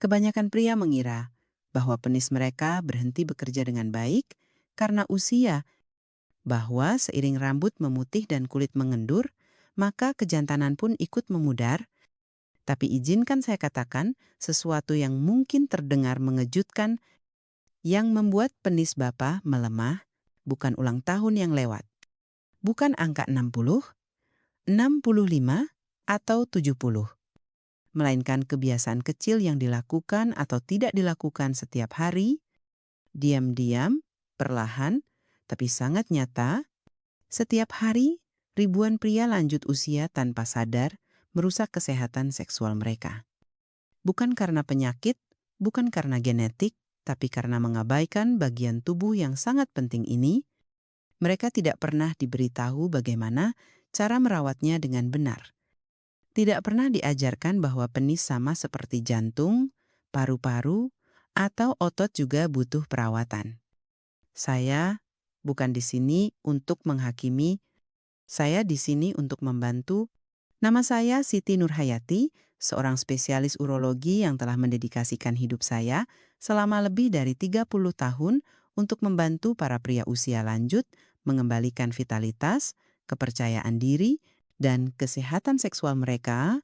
Kebanyakan pria mengira bahwa penis mereka berhenti bekerja dengan baik karena usia, bahwa seiring rambut memutih dan kulit mengendur, maka kejantanan pun ikut memudar. Tapi izinkan saya katakan sesuatu yang mungkin terdengar mengejutkan, yang membuat penis Bapak melemah bukan ulang tahun yang lewat, bukan angka 60, 65, atau 70. Melainkan kebiasaan kecil yang dilakukan atau tidak dilakukan setiap hari, diam-diam, perlahan, tapi sangat nyata. Setiap hari, ribuan pria lanjut usia tanpa sadar merusak kesehatan seksual mereka. Bukan karena penyakit, bukan karena genetik, tapi karena mengabaikan bagian tubuh yang sangat penting ini. Mereka tidak pernah diberitahu bagaimana cara merawatnya dengan benar. Tidak pernah diajarkan bahwa penis sama seperti jantung, paru-paru, atau otot juga butuh perawatan. Saya bukan di sini untuk menghakimi, saya di sini untuk membantu. Nama saya Siti Nurhayati, seorang spesialis urologi yang telah mendedikasikan hidup saya selama lebih dari 30 tahun untuk membantu para pria usia lanjut mengembalikan vitalitas, kepercayaan diri, dan kesehatan seksual mereka.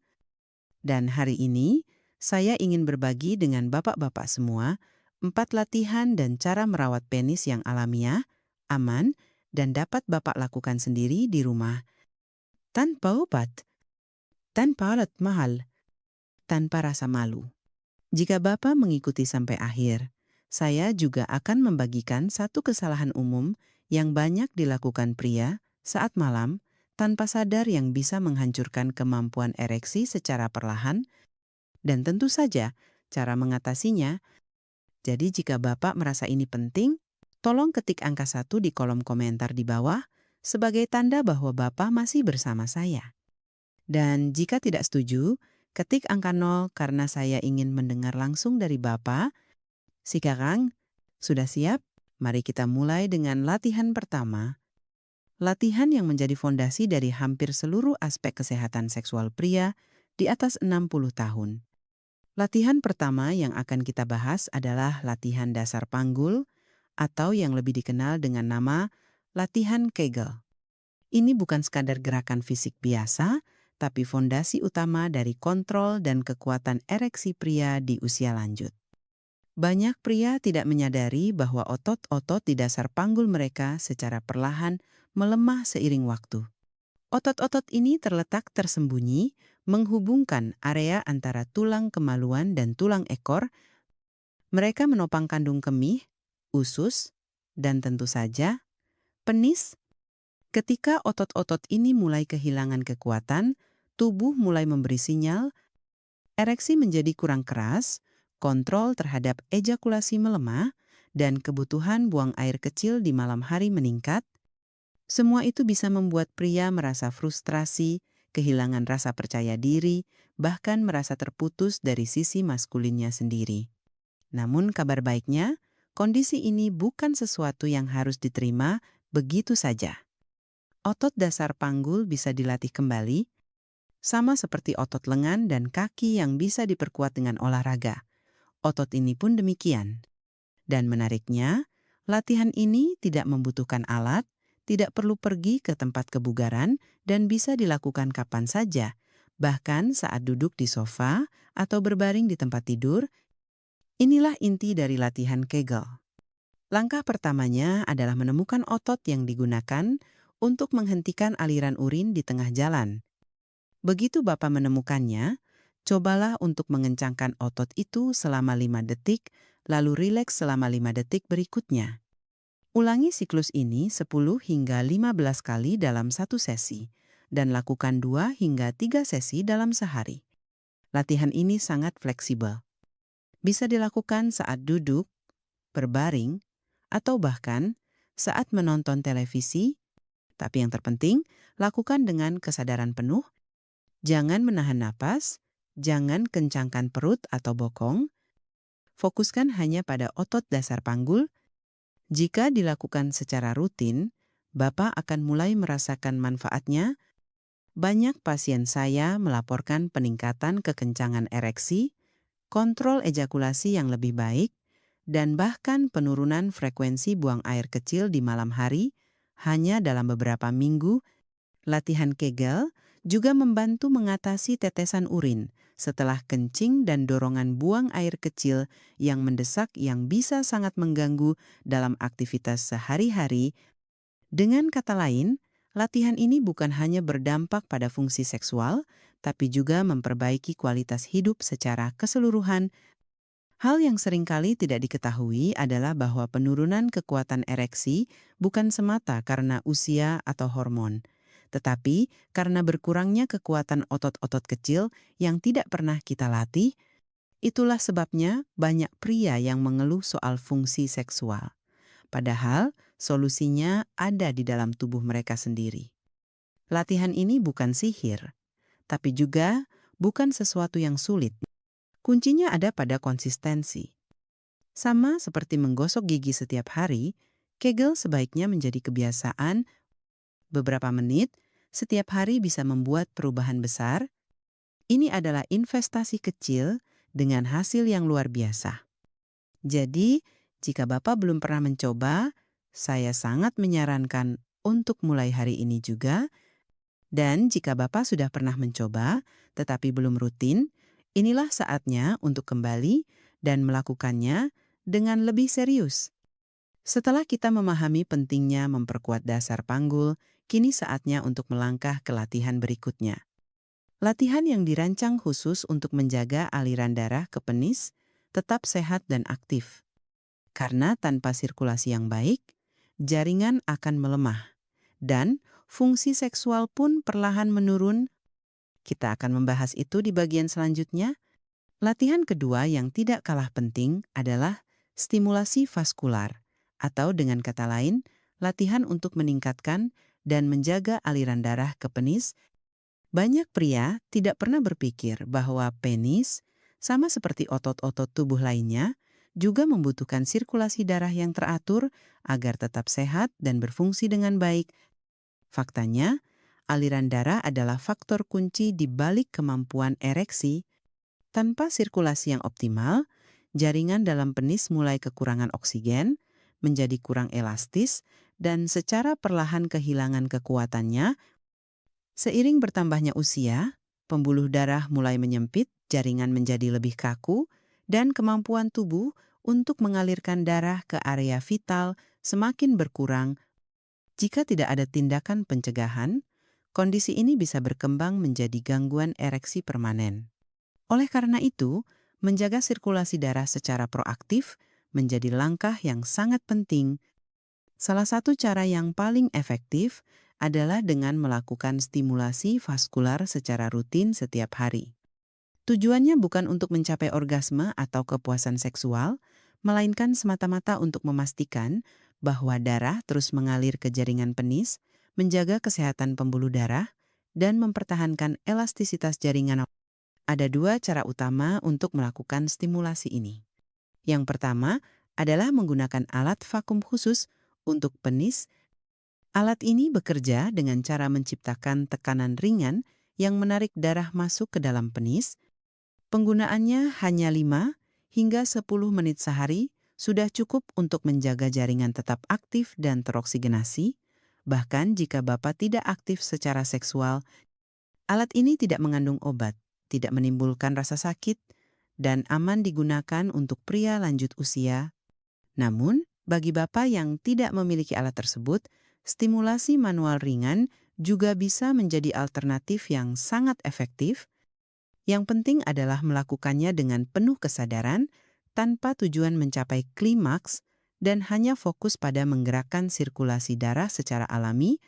Dan hari ini, saya ingin berbagi dengan bapak-bapak semua 4 latihan dan cara merawat penis yang alamiah, aman, dan dapat Bapak lakukan sendiri di rumah. Tanpa obat, tanpa alat mahal, tanpa rasa malu. Jika Bapak mengikuti sampai akhir, saya juga akan membagikan satu kesalahan umum yang banyak dilakukan pria saat malam tanpa sadar yang bisa menghancurkan kemampuan ereksi secara perlahan, dan tentu saja cara mengatasinya. Jadi jika Bapak merasa ini penting, tolong ketik angka 1 di kolom komentar di bawah sebagai tanda bahwa Bapak masih bersama saya. Dan jika tidak setuju, ketik angka 0 karena saya ingin mendengar langsung dari Bapak. Sekarang, sudah siap? Mari kita mulai dengan latihan pertama. Latihan yang menjadi fondasi dari hampir seluruh aspek kesehatan seksual pria di atas 60 tahun. Latihan pertama yang akan kita bahas adalah latihan dasar panggul atau yang lebih dikenal dengan nama latihan Kegel. Ini bukan sekadar gerakan fisik biasa, tapi fondasi utama dari kontrol dan kekuatan ereksi pria di usia lanjut. Banyak pria tidak menyadari bahwa otot-otot di dasar panggul mereka secara perlahan melemah seiring waktu. Otot-otot ini terletak tersembunyi, menghubungkan area antara tulang kemaluan dan tulang ekor. Mereka menopang kandung kemih, usus, dan tentu saja penis. Ketika otot-otot ini mulai kehilangan kekuatan, tubuh mulai memberi sinyal, ereksi menjadi kurang keras, kontrol terhadap ejakulasi melemah, dan kebutuhan buang air kecil di malam hari meningkat. Semua itu bisa membuat pria merasa frustrasi, kehilangan rasa percaya diri, bahkan merasa terputus dari sisi maskulinnya sendiri. Namun kabar baiknya, kondisi ini bukan sesuatu yang harus diterima begitu saja. Otot dasar panggul bisa dilatih kembali, sama seperti otot lengan dan kaki yang bisa diperkuat dengan olahraga. Otot ini pun demikian. Dan menariknya, latihan ini tidak membutuhkan alat, tidak perlu pergi ke tempat kebugaran, dan bisa dilakukan kapan saja, bahkan saat duduk di sofa atau berbaring di tempat tidur. Inilah inti dari latihan Kegel. Langkah pertamanya adalah menemukan otot yang digunakan untuk menghentikan aliran urin di tengah jalan. Begitu Bapak menemukannya, cobalah untuk mengencangkan otot itu selama 5 detik, lalu rileks selama 5 detik berikutnya. Ulangi siklus ini 10 hingga 15 kali dalam satu sesi, dan lakukan 2 hingga 3 sesi dalam sehari. Latihan ini sangat fleksibel. Bisa dilakukan saat duduk, berbaring, atau bahkan saat menonton televisi, tapi yang terpenting, lakukan dengan kesadaran penuh. Jangan menahan napas, jangan kencangkan perut atau bokong. Fokuskan hanya pada otot dasar panggul. Jika dilakukan secara rutin, Bapak akan mulai merasakan manfaatnya. Banyak pasien saya melaporkan peningkatan kekencangan ereksi, kontrol ejakulasi yang lebih baik, dan bahkan penurunan frekuensi buang air kecil di malam hari hanya dalam beberapa minggu. Latihan Kegel juga membantu mengatasi tetesan urin setelah kencing dan dorongan buang air kecil yang mendesak yang bisa sangat mengganggu dalam aktivitas sehari-hari. Dengan kata lain, latihan ini bukan hanya berdampak pada fungsi seksual, tapi juga memperbaiki kualitas hidup secara keseluruhan. Hal yang seringkali tidak diketahui adalah bahwa penurunan kekuatan ereksi bukan semata karena usia atau hormon, tetapi karena berkurangnya kekuatan otot-otot kecil yang tidak pernah kita latih. Itulah sebabnya banyak pria yang mengeluh soal fungsi seksual. Padahal solusinya ada di dalam tubuh mereka sendiri. Latihan ini bukan sihir, tapi juga bukan sesuatu yang sulit. Kuncinya ada pada konsistensi. Sama seperti menggosok gigi setiap hari, Kegel sebaiknya menjadi kebiasaan. Beberapa menit setiap hari bisa membuat perubahan besar. Ini adalah investasi kecil dengan hasil yang luar biasa. Jadi, jika Bapak belum pernah mencoba, saya sangat menyarankan untuk mulai hari ini juga. Dan jika Bapak sudah pernah mencoba, tetapi belum rutin, inilah saatnya untuk kembali dan melakukannya dengan lebih serius. Setelah kita memahami pentingnya memperkuat dasar panggul, kini saatnya untuk melangkah ke latihan berikutnya. Latihan yang dirancang khusus untuk menjaga aliran darah ke penis tetap sehat dan aktif. Karena tanpa sirkulasi yang baik, jaringan akan melemah. Dan fungsi seksual pun perlahan menurun. Kita akan membahas itu di bagian selanjutnya. Latihan kedua yang tidak kalah penting adalah stimulasi vaskular, atau dengan kata lain, latihan untuk meningkatkan dan menjaga aliran darah ke penis. Banyak pria tidak pernah berpikir bahwa penis, sama seperti otot-otot tubuh lainnya, juga membutuhkan sirkulasi darah yang teratur agar tetap sehat dan berfungsi dengan baik. Faktanya, aliran darah adalah faktor kunci di balik kemampuan ereksi. Tanpa sirkulasi yang optimal, jaringan dalam penis mulai kekurangan oksigen, menjadi kurang elastis, dan secara perlahan kehilangan kekuatannya. Seiring bertambahnya usia, pembuluh darah mulai menyempit, jaringan menjadi lebih kaku, dan kemampuan tubuh untuk mengalirkan darah ke area vital semakin berkurang. Jika tidak ada tindakan pencegahan, kondisi ini bisa berkembang menjadi gangguan ereksi permanen. Oleh karena itu, menjaga sirkulasi darah secara proaktif menjadi langkah yang sangat penting. Salah satu cara yang paling efektif adalah dengan melakukan stimulasi vaskular secara rutin setiap hari. Tujuannya bukan untuk mencapai orgasme atau kepuasan seksual, melainkan semata-mata untuk memastikan bahwa darah terus mengalir ke jaringan penis, menjaga kesehatan pembuluh darah, dan mempertahankan elastisitas jaringan. Ada dua cara utama untuk melakukan stimulasi ini. Yang pertama adalah menggunakan alat vakum khusus untuk penis. Alat ini bekerja dengan cara menciptakan tekanan ringan yang menarik darah masuk ke dalam penis. Penggunaannya hanya 5 hingga 10 menit sehari sudah cukup untuk menjaga jaringan tetap aktif dan teroksigenasi. Bahkan jika Bapak tidak aktif secara seksual, alat ini tidak mengandung obat, tidak menimbulkan rasa sakit, dan aman digunakan untuk pria lanjut usia. Namun, bagi Bapak yang tidak memiliki alat tersebut, stimulasi manual ringan juga bisa menjadi alternatif yang sangat efektif. Yang penting adalah melakukannya dengan penuh kesadaran, tanpa tujuan mencapai klimaks, dan hanya fokus pada menggerakkan sirkulasi darah secara alami.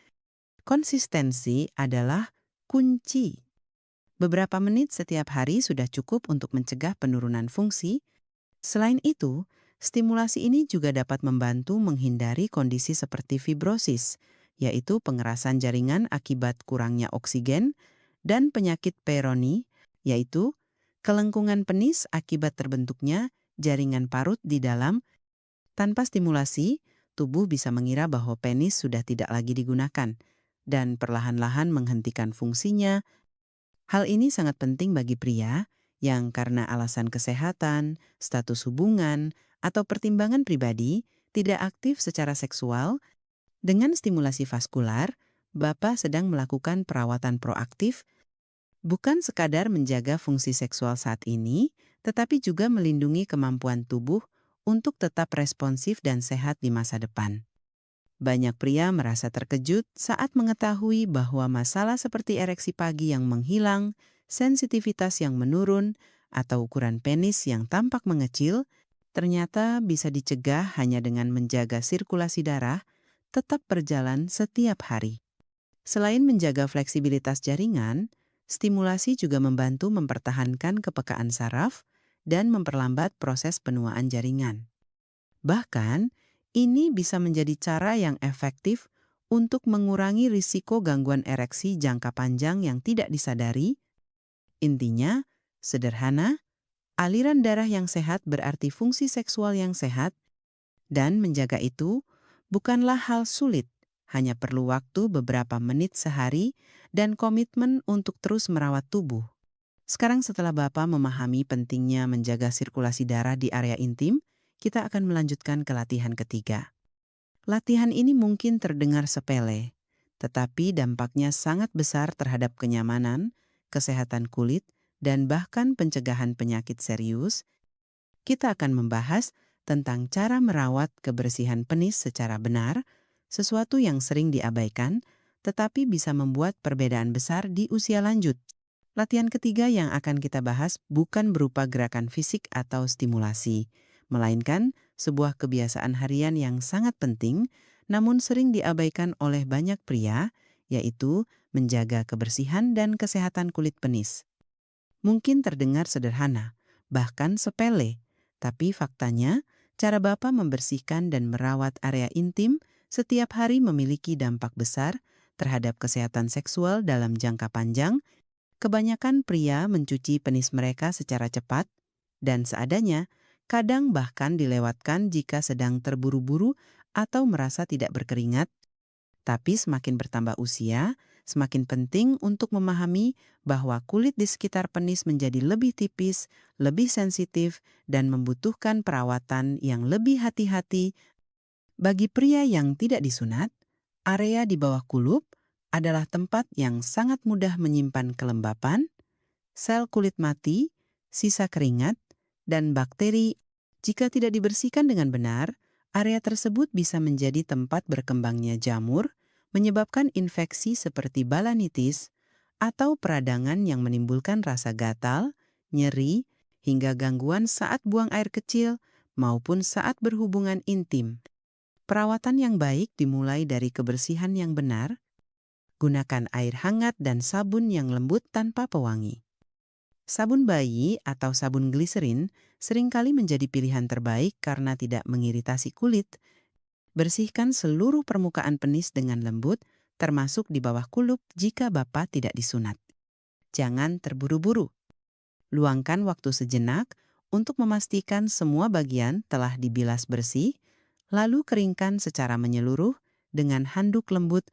Konsistensi adalah kunci. Beberapa menit setiap hari sudah cukup untuk mencegah penurunan fungsi. Selain itu, stimulasi ini juga dapat membantu menghindari kondisi seperti fibrosis, yaitu pengerasan jaringan akibat kurangnya oksigen, dan penyakit Peyronie, yaitu kelengkungan penis akibat terbentuknya jaringan parut di dalam. Tanpa stimulasi, tubuh bisa mengira bahwa penis sudah tidak lagi digunakan dan perlahan-lahan menghentikan fungsinya. Hal ini sangat penting bagi pria yang karena alasan kesehatan, status hubungan, atau pertimbangan pribadi tidak aktif secara seksual. Dengan stimulasi vaskular, Bapak sedang melakukan perawatan proaktif, bukan sekadar menjaga fungsi seksual saat ini, tetapi juga melindungi kemampuan tubuh untuk tetap responsif dan sehat di masa depan. Banyak pria merasa terkejut saat mengetahui bahwa masalah seperti ereksi pagi yang menghilang, sensitivitas yang menurun, atau ukuran penis yang tampak mengecil, ternyata bisa dicegah hanya dengan menjaga sirkulasi darah tetap berjalan setiap hari. Selain menjaga fleksibilitas jaringan, stimulasi juga membantu mempertahankan kepekaan saraf dan memperlambat proses penuaan jaringan. Bahkan, ini bisa menjadi cara yang efektif untuk mengurangi risiko gangguan ereksi jangka panjang yang tidak disadari. Intinya, sederhana, aliran darah yang sehat berarti fungsi seksual yang sehat, dan menjaga itu bukanlah hal sulit, hanya perlu waktu beberapa menit sehari dan komitmen untuk terus merawat tubuh. Sekarang setelah Bapak memahami pentingnya menjaga sirkulasi darah di area intim, kita akan melanjutkan ke latihan ketiga. Latihan ini mungkin terdengar sepele, tetapi dampaknya sangat besar terhadap kenyamanan, kesehatan kulit, dan bahkan pencegahan penyakit serius. Kita akan membahas tentang cara merawat kebersihan penis secara benar, sesuatu yang sering diabaikan, tetapi bisa membuat perbedaan besar di usia lanjut. Latihan ketiga yang akan kita bahas bukan berupa gerakan fisik atau stimulasi, melainkan sebuah kebiasaan harian yang sangat penting, namun sering diabaikan oleh banyak pria, yaitu menjaga kebersihan dan kesehatan kulit penis. Mungkin terdengar sederhana, bahkan sepele, tapi faktanya, cara Bapak membersihkan dan merawat area intim setiap hari memiliki dampak besar terhadap kesehatan seksual dalam jangka panjang. Kebanyakan pria mencuci penis mereka secara cepat dan seadanya, kadang bahkan dilewatkan jika sedang terburu-buru atau merasa tidak berkeringat. Tapi semakin bertambah usia, semakin penting untuk memahami bahwa kulit di sekitar penis menjadi lebih tipis, lebih sensitif, dan membutuhkan perawatan yang lebih hati-hati. Bagi pria yang tidak disunat, area di bawah kulup adalah tempat yang sangat mudah menyimpan kelembapan, sel kulit mati, sisa keringat, dan bakteri. Jika tidak dibersihkan dengan benar, area tersebut bisa menjadi tempat berkembangnya jamur, menyebabkan infeksi seperti balanitis, atau peradangan yang menimbulkan rasa gatal, nyeri, hingga gangguan saat buang air kecil maupun saat berhubungan intim. Perawatan yang baik dimulai dari kebersihan yang benar. Gunakan air hangat dan sabun yang lembut tanpa pewangi. Sabun bayi atau sabun gliserin seringkali menjadi pilihan terbaik karena tidak mengiritasi kulit. Bersihkan seluruh permukaan penis dengan lembut, termasuk di bawah kulup jika Bapak tidak disunat. Jangan terburu-buru. Luangkan waktu sejenak untuk memastikan semua bagian telah dibilas bersih, lalu keringkan secara menyeluruh dengan handuk lembut.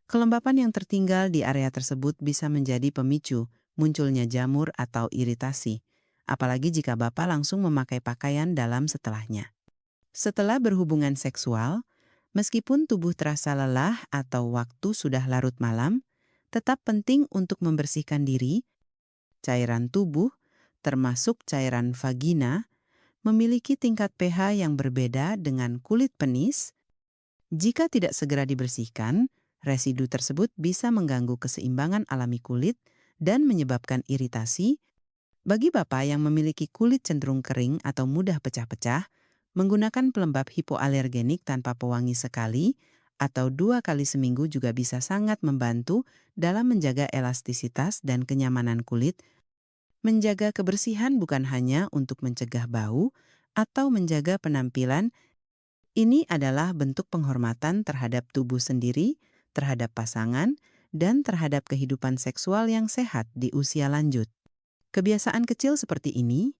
Kelembapan yang tertinggal di area tersebut bisa menjadi pemicu munculnya jamur atau iritasi, apalagi jika Bapak langsung memakai pakaian dalam setelahnya. Setelah berhubungan seksual, meskipun tubuh terasa lelah atau waktu sudah larut malam, tetap penting untuk membersihkan diri. Cairan tubuh, termasuk cairan vagina, memiliki tingkat pH yang berbeda dengan kulit penis. Jika tidak segera dibersihkan, residu tersebut bisa mengganggu keseimbangan alami kulit dan menyebabkan iritasi. Bagi Bapak yang memiliki kulit cenderung kering atau mudah pecah-pecah, menggunakan pelembab hipoalergenik tanpa pewangi sekali atau 2 kali seminggu juga bisa sangat membantu dalam menjaga elastisitas dan kenyamanan kulit. Menjaga kebersihan bukan hanya untuk mencegah bau atau menjaga penampilan. Ini adalah bentuk penghormatan terhadap tubuh sendiri, terhadap pasangan, dan terhadap kehidupan seksual yang sehat di usia lanjut. Kebiasaan kecil seperti ini,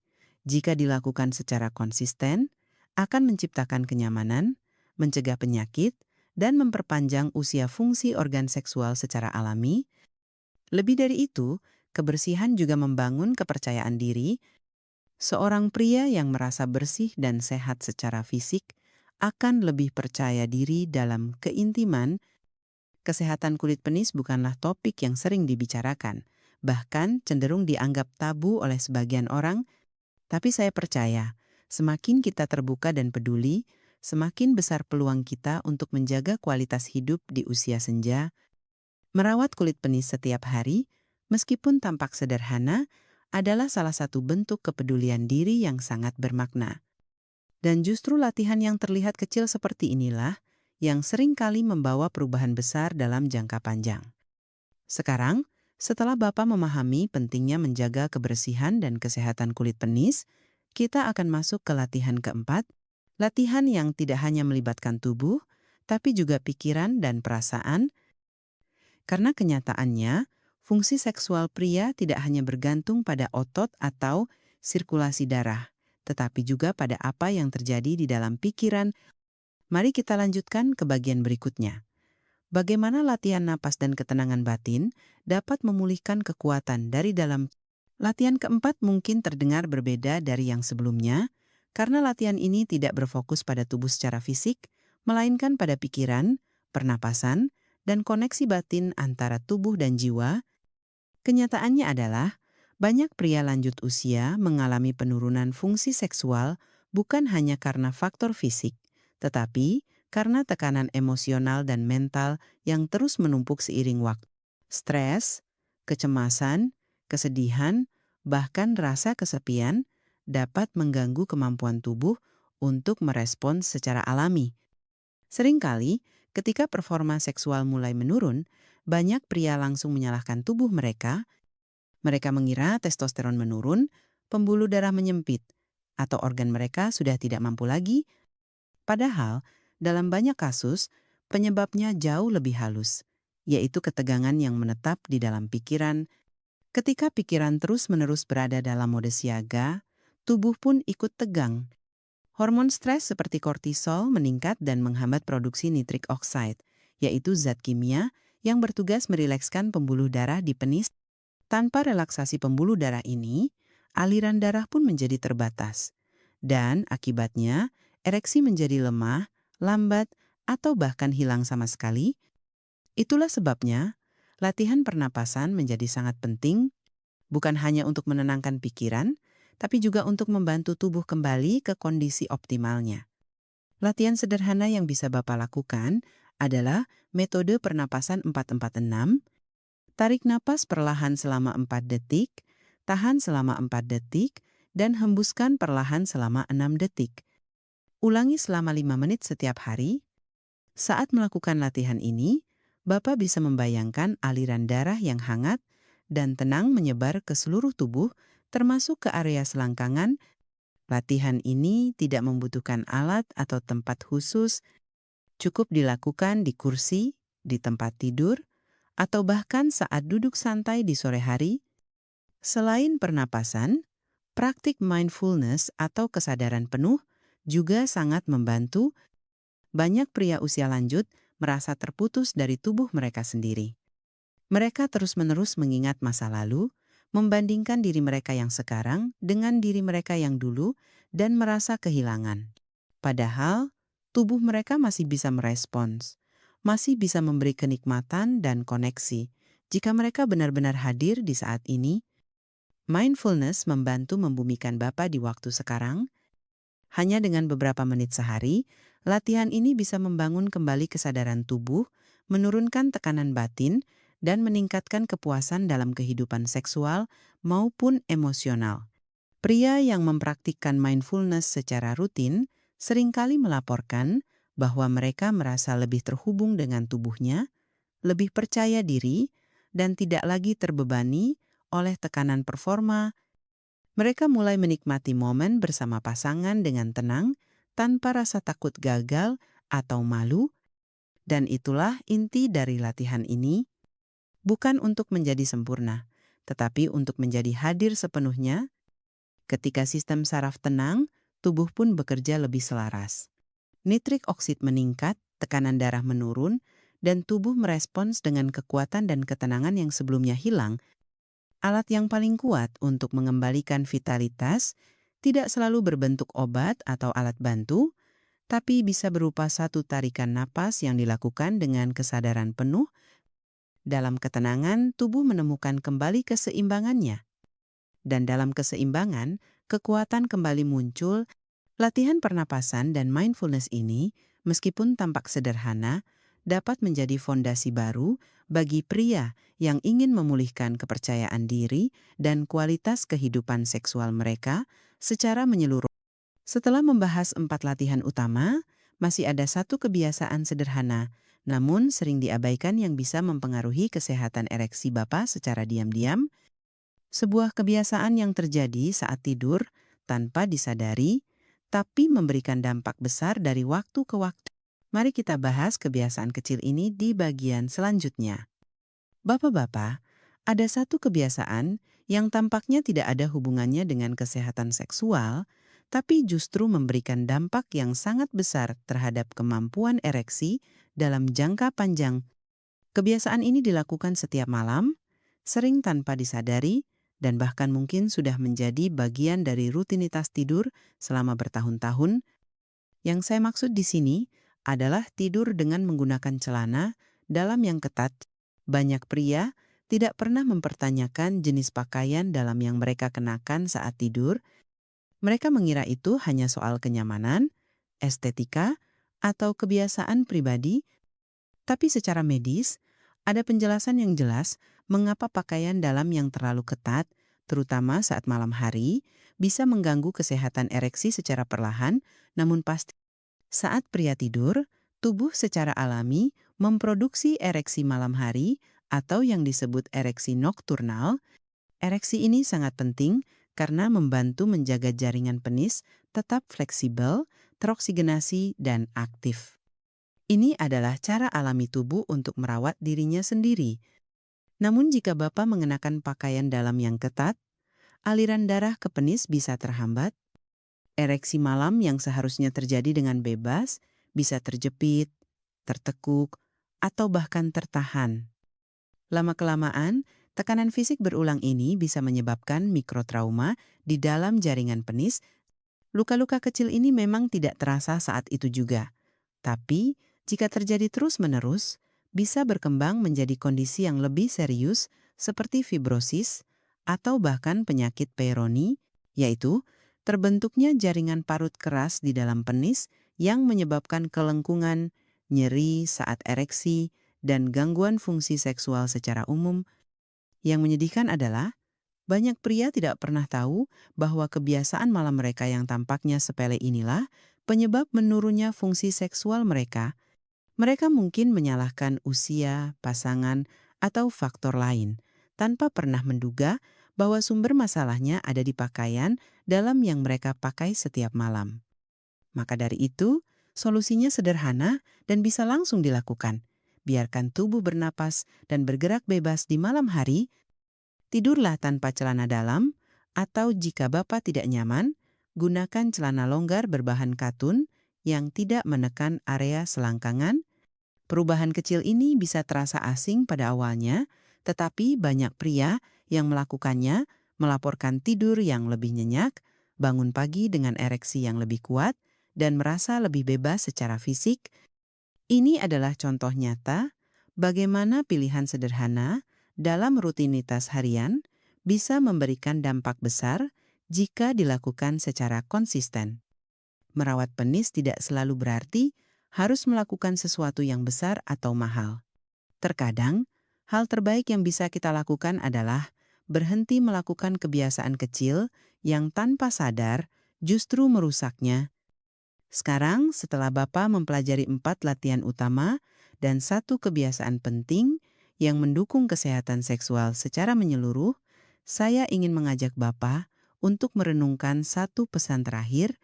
jika dilakukan secara konsisten, akan menciptakan kenyamanan, mencegah penyakit, dan memperpanjang usia fungsi organ seksual secara alami. Lebih dari itu, Kebersihan juga membangun kepercayaan diri. Seorang pria yang merasa bersih dan sehat secara fisik akan lebih percaya diri dalam keintiman. Kesehatan kulit penis bukanlah topik yang sering dibicarakan, bahkan cenderung dianggap tabu oleh sebagian orang, tapi saya percaya, semakin kita terbuka dan peduli, semakin besar peluang kita untuk menjaga kualitas hidup di usia senja. Merawat kulit penis setiap hari, meskipun tampak sederhana, adalah salah satu bentuk kepedulian diri yang sangat bermakna. Dan justru latihan yang terlihat kecil seperti inilah yang sering kali membawa perubahan besar dalam jangka panjang. Sekarang, setelah Bapak memahami pentingnya menjaga kebersihan dan kesehatan kulit penis, kita akan masuk ke latihan keempat, latihan yang tidak hanya melibatkan tubuh, tapi juga pikiran dan perasaan, karena kenyataannya, fungsi seksual pria tidak hanya bergantung pada otot atau sirkulasi darah, tetapi juga pada apa yang terjadi di dalam pikiran. Mari kita lanjutkan ke bagian berikutnya. Bagaimana latihan napas dan ketenangan batin dapat memulihkan kekuatan dari dalam. Latihan keempat mungkin terdengar berbeda dari yang sebelumnya, karena latihan ini tidak berfokus pada tubuh secara fisik, melainkan pada pikiran, pernapasan, dan koneksi batin antara tubuh dan jiwa. Kenyataannya adalah, banyak pria lanjut usia mengalami penurunan fungsi seksual bukan hanya karena faktor fisik, tetapi karena tekanan emosional dan mental yang terus menumpuk seiring waktu. Stres, kecemasan, kesedihan, bahkan rasa kesepian dapat mengganggu kemampuan tubuh untuk merespons secara alami. Seringkali, ketika performa seksual mulai menurun, banyak pria langsung menyalahkan tubuh mereka. Mereka mengira testosteron menurun, pembuluh darah menyempit, atau organ mereka sudah tidak mampu lagi. Padahal, dalam banyak kasus, penyebabnya jauh lebih halus, yaitu ketegangan yang menetap di dalam pikiran. Ketika pikiran terus-menerus berada dalam mode siaga, tubuh pun ikut tegang. Hormon stres seperti kortisol meningkat dan menghambat produksi nitric oxide, yaitu zat kimia yang bertugas merilekskan pembuluh darah di penis. Tanpa relaksasi pembuluh darah ini, aliran darah pun menjadi terbatas. Dan akibatnya, ereksi menjadi lemah, lambat, atau bahkan hilang sama sekali. Itulah sebabnya, latihan pernapasan menjadi sangat penting, bukan hanya untuk menenangkan pikiran, tapi juga untuk membantu tubuh kembali ke kondisi optimalnya. Latihan sederhana yang bisa Bapak lakukan adalah metode pernapasan 4-4-6. Tarik napas perlahan selama 4 detik, tahan selama 4 detik, dan hembuskan perlahan selama 6 detik. Ulangi selama 5 menit setiap hari. Saat melakukan latihan ini, Bapak bisa membayangkan aliran darah yang hangat dan tenang menyebar ke seluruh tubuh, termasuk ke area selangkangan. Latihan ini tidak membutuhkan alat atau tempat khusus, cukup dilakukan di kursi, di tempat tidur, atau bahkan saat duduk santai di sore hari. Selain pernapasan, praktik mindfulness atau kesadaran penuh juga sangat membantu. Banyak pria usia lanjut merasa terputus dari tubuh mereka sendiri. Mereka terus-menerus mengingat masa lalu, membandingkan diri mereka yang sekarang dengan diri mereka yang dulu, dan merasa kehilangan. Padahal, tubuh mereka masih bisa merespons, masih bisa memberi kenikmatan dan koneksi. Jika mereka benar-benar hadir di saat ini, mindfulness membantu membumikan Bapa di waktu sekarang. Hanya dengan beberapa menit sehari, latihan ini bisa membangun kembali kesadaran tubuh, menurunkan tekanan batin, dan meningkatkan kepuasan dalam kehidupan seksual maupun emosional. Pria yang mempraktikkan mindfulness secara rutin seringkali melaporkan bahwa mereka merasa lebih terhubung dengan tubuhnya, lebih percaya diri, dan tidak lagi terbebani oleh tekanan performa. Mereka mulai menikmati momen bersama pasangan dengan tenang, tanpa rasa takut gagal atau malu, dan itulah inti dari latihan ini, bukan untuk menjadi sempurna, tetapi untuk menjadi hadir sepenuhnya. Ketika sistem saraf tenang, tubuh pun bekerja lebih selaras. Nitrik oksid meningkat, tekanan darah menurun, dan tubuh merespons dengan kekuatan dan ketenangan yang sebelumnya hilang. Alat yang paling kuat untuk mengembalikan vitalitas tidak selalu berbentuk obat atau alat bantu, tapi bisa berupa satu tarikan napas yang dilakukan dengan kesadaran penuh. Dalam ketenangan, tubuh menemukan kembali keseimbangannya. Dan dalam keseimbangan, kekuatan kembali muncul. Latihan pernapasan dan mindfulness ini, meskipun tampak sederhana, dapat menjadi fondasi baru bagi pria yang ingin memulihkan kepercayaan diri dan kualitas kehidupan seksual mereka secara menyeluruh. Setelah membahas 4 latihan utama, masih ada satu kebiasaan sederhana, namun sering diabaikan yang bisa mempengaruhi kesehatan ereksi Bapak secara diam-diam. Sebuah kebiasaan yang terjadi saat tidur tanpa disadari, tapi memberikan dampak besar dari waktu ke waktu. Mari kita bahas kebiasaan kecil ini di bagian selanjutnya. Bapak-bapak, ada satu kebiasaan yang tampaknya tidak ada hubungannya dengan kesehatan seksual, tapi justru memberikan dampak yang sangat besar terhadap kemampuan ereksi dalam jangka panjang. Kebiasaan ini dilakukan setiap malam, sering tanpa disadari, dan bahkan mungkin sudah menjadi bagian dari rutinitas tidur selama bertahun-tahun. Yang saya maksud di sini adalah tidur dengan menggunakan celana dalam yang ketat. Banyak pria tidak pernah mempertanyakan jenis pakaian dalam yang mereka kenakan saat tidur. Mereka mengira itu hanya soal kenyamanan, estetika, atau kebiasaan pribadi, tapi secara medis, ada penjelasan yang jelas mengapa pakaian dalam yang terlalu ketat, terutama saat malam hari, bisa mengganggu kesehatan ereksi secara perlahan, namun pasti. Saat pria tidur, tubuh secara alami memproduksi ereksi malam hari atau yang disebut ereksi nokturnal. Ereksi ini sangat penting karena membantu menjaga jaringan penis tetap fleksibel, teroksigenasi, dan aktif. Ini adalah cara alami tubuh untuk merawat dirinya sendiri. Namun jika Bapak mengenakan pakaian dalam yang ketat, aliran darah ke penis bisa terhambat. Ereksi malam yang seharusnya terjadi dengan bebas bisa terjepit, tertekuk, atau bahkan tertahan. Lama-kelamaan, tekanan fisik berulang ini bisa menyebabkan mikrotrauma di dalam jaringan penis. Luka-luka kecil ini memang tidak terasa saat itu juga. Tapi, jika terjadi terus-menerus, bisa berkembang menjadi kondisi yang lebih serius seperti fibrosis atau bahkan penyakit Peyronie, yaitu terbentuknya jaringan parut keras di dalam penis yang menyebabkan kelengkungan, nyeri saat ereksi, dan gangguan fungsi seksual secara umum. Yang menyedihkan adalah, banyak pria tidak pernah tahu bahwa kebiasaan malam mereka yang tampaknya sepele inilah penyebab menurunnya fungsi seksual mereka. Mereka mungkin menyalahkan usia, pasangan, atau faktor lain, tanpa pernah menduga bahwa sumber masalahnya ada di pakaian dalam yang mereka pakai setiap malam. Maka dari itu, solusinya sederhana dan bisa langsung dilakukan. Biarkan tubuh bernapas dan bergerak bebas di malam hari. Tidurlah tanpa celana dalam, atau jika Bapak tidak nyaman, gunakan celana longgar berbahan katun yang tidak menekan area selangkangan. Perubahan kecil ini bisa terasa asing pada awalnya, tetapi banyak pria yang melakukannya melaporkan tidur yang lebih nyenyak, bangun pagi dengan ereksi yang lebih kuat, dan merasa lebih bebas secara fisik. Ini adalah contoh nyata bagaimana pilihan sederhana dalam rutinitas harian bisa memberikan dampak besar jika dilakukan secara konsisten. Merawat penis tidak selalu berarti harus melakukan sesuatu yang besar atau mahal. Terkadang, hal terbaik yang bisa kita lakukan adalah berhenti melakukan kebiasaan kecil yang tanpa sadar justru merusaknya. Sekarang, setelah Bapak mempelajari 4 latihan utama dan satu kebiasaan penting yang mendukung kesehatan seksual secara menyeluruh, saya ingin mengajak Bapak untuk merenungkan satu pesan terakhir.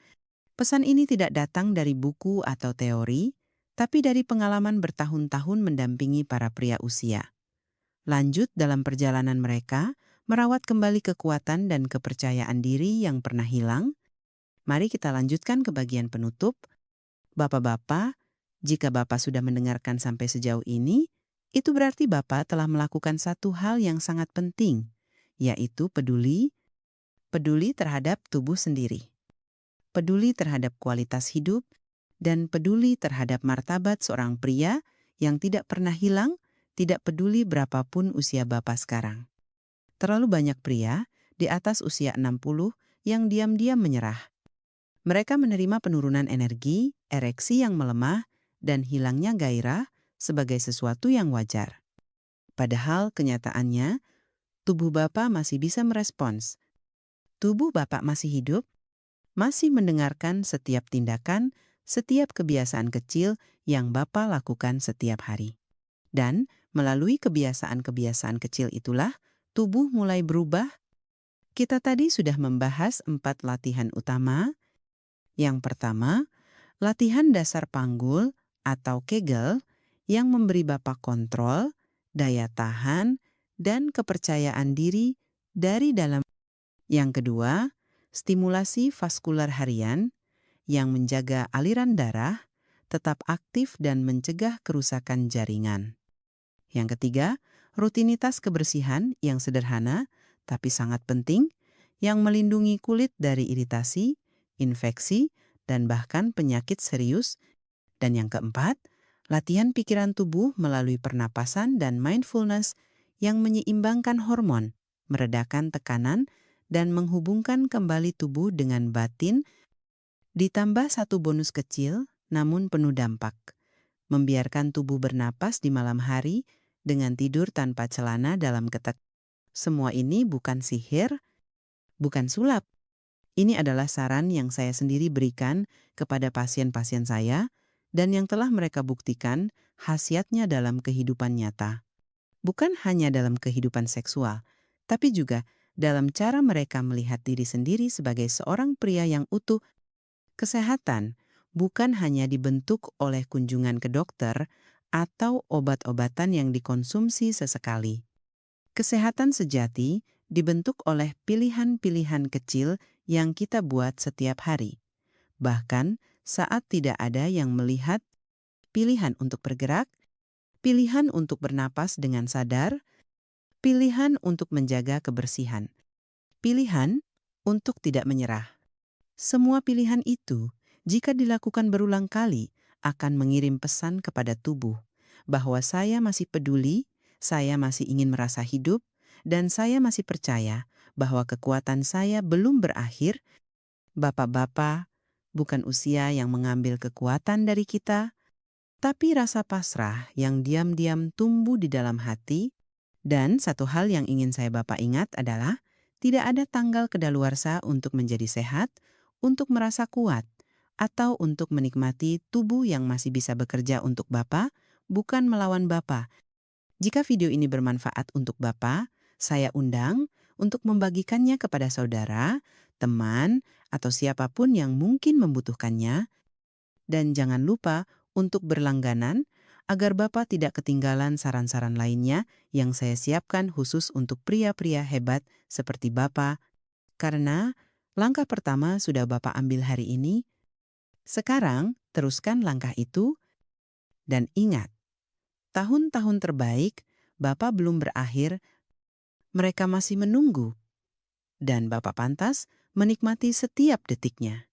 Pesan ini tidak datang dari buku atau teori, tapi dari pengalaman bertahun-tahun mendampingi para pria usia. Lanjut dalam perjalanan mereka, merawat kembali kekuatan dan kepercayaan diri yang pernah hilang. Mari kita lanjutkan ke bagian penutup. Bapak-bapak, jika Bapak sudah mendengarkan sampai sejauh ini, itu berarti Bapak telah melakukan satu hal yang sangat penting, yaitu peduli terhadap tubuh sendiri, peduli terhadap kualitas hidup, dan peduli terhadap martabat seorang pria yang tidak pernah hilang, tidak peduli berapapun usia Bapak sekarang. Terlalu banyak pria di atas usia 60 yang diam-diam menyerah. Mereka menerima penurunan energi, ereksi yang melemah, dan hilangnya gairah sebagai sesuatu yang wajar. Padahal kenyataannya, tubuh Bapak masih bisa merespons. Tubuh Bapak masih hidup, masih mendengarkan setiap tindakan, setiap kebiasaan kecil yang Bapak lakukan setiap hari. Dan melalui kebiasaan-kebiasaan kecil itulah, tubuh mulai berubah. Kita tadi sudah membahas 4 latihan utama. Yang pertama, latihan dasar panggul atau Kegel yang memberi Bapak kontrol, daya tahan, dan kepercayaan diri dari dalam. Yang kedua, stimulasi vaskular harian yang menjaga aliran darah tetap aktif dan mencegah kerusakan jaringan. Yang ketiga, rutinitas kebersihan yang sederhana tapi sangat penting yang melindungi kulit dari iritasi, infeksi, dan bahkan penyakit serius. Dan yang keempat, latihan pikiran tubuh melalui pernapasan dan mindfulness yang menyeimbangkan hormon, meredakan tekanan, dan menghubungkan kembali tubuh dengan batin. Ditambah satu bonus kecil namun penuh dampak, membiarkan tubuh bernapas di malam hari dengan tidur tanpa celana dalam ketek. Semua ini bukan sihir, bukan sulap. Ini adalah saran yang saya sendiri berikan kepada pasien-pasien saya dan yang telah mereka buktikan khasiatnya dalam kehidupan nyata. Bukan hanya dalam kehidupan seksual, tapi juga dalam cara mereka melihat diri sendiri sebagai seorang pria yang utuh. Kesehatan bukan hanya dibentuk oleh kunjungan ke dokter atau obat-obatan yang dikonsumsi sesekali. Kesehatan sejati dibentuk oleh pilihan-pilihan kecil yang kita buat setiap hari. Bahkan saat tidak ada yang melihat, pilihan untuk bergerak, pilihan untuk bernapas dengan sadar, pilihan untuk menjaga kebersihan, pilihan untuk tidak menyerah. Semua pilihan itu, jika dilakukan berulang kali, akan mengirim pesan kepada tubuh bahwa saya masih peduli, saya masih ingin merasa hidup, dan saya masih percaya bahwa kekuatan saya belum berakhir. Bapak-bapak, bukan usia yang mengambil kekuatan dari kita, tapi rasa pasrah yang diam-diam tumbuh di dalam hati. Dan satu hal yang ingin saya Bapak ingat adalah, tidak ada tanggal kedaluarsa untuk menjadi sehat, untuk merasa kuat, atau untuk menikmati tubuh yang masih bisa bekerja untuk Bapak, bukan melawan Bapak. Jika video ini bermanfaat untuk Bapak, saya undang untuk membagikannya kepada saudara, teman, atau siapapun yang mungkin membutuhkannya. Dan jangan lupa untuk berlangganan agar Bapak tidak ketinggalan saran-saran lainnya yang saya siapkan khusus untuk pria-pria hebat seperti Bapak. Karena langkah pertama sudah Bapak ambil hari ini, sekarang teruskan langkah itu dan ingat, tahun-tahun terbaik Bapak belum berakhir, mereka masih menunggu dan Bapak pantas menikmati setiap detiknya.